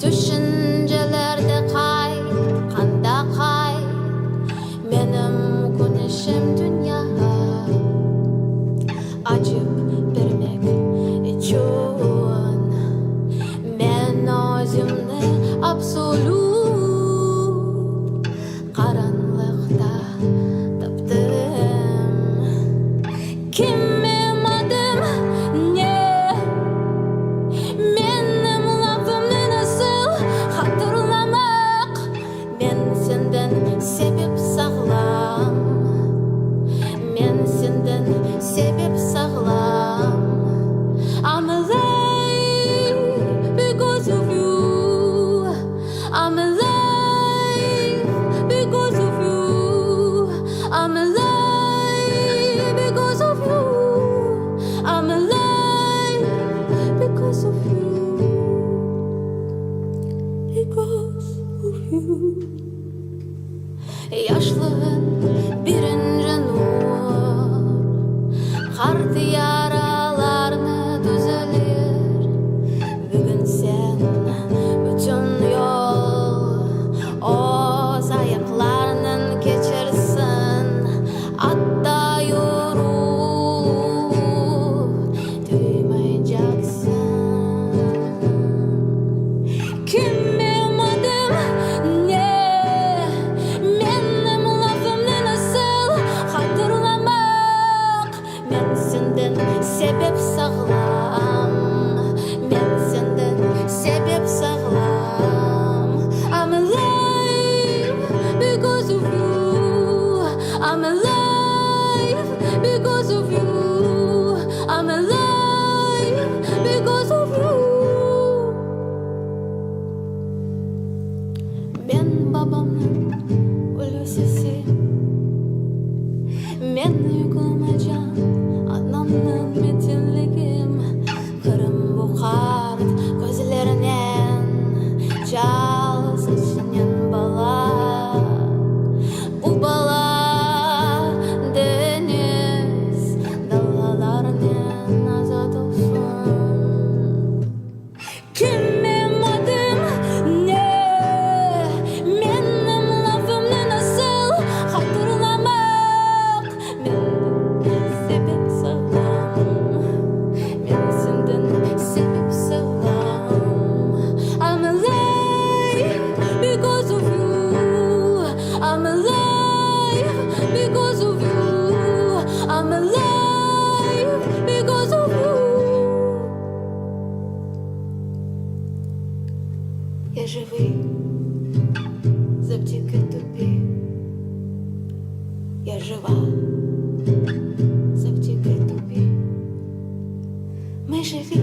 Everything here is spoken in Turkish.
Tüşüncelerde kanda Menim küneşim dünyağa açıp bermek içün men özümni absolüt qaranlıqta taptım. Kimim adım ne? Menim lafımnı nasıl hatırlamaq? Men senden sebep sağlam. Men senden sebep sağlam. I'm alive because of you. I'm alive because of you. I'm alive because of you. I'm alive because of you. Because of you. Yaşlığın birinci nur Kartı yaralarını düzelir. Bugün sen bütün yol Oz ayaklarının geçirsin. Hatta yorulur duymayacaksın. Kimim adım ne? Menim lafımnı nasıl hatırlamaq? Men senden sebep sağlam. Men senden sebep sağlam. I'm alive because of you. I'm alive because of you. I'm alive because of you. Ben babamın ölü sesi. Men yıkılmacan anamnıň metinligim. Qırım bu qart gözlerinden Çal saçının bala. Bu bala deniz dalalarından azad olsun. Kimim adım ne? Menim lafımnı nasıl hatırlamaq? Men sebep sağlam. Men senden sebep sağlam. I'm alive because of you. I'm alive because of you. I'm alive because of you. Я живий завдяки тобі. Я жива завдяки тобі. Ми живі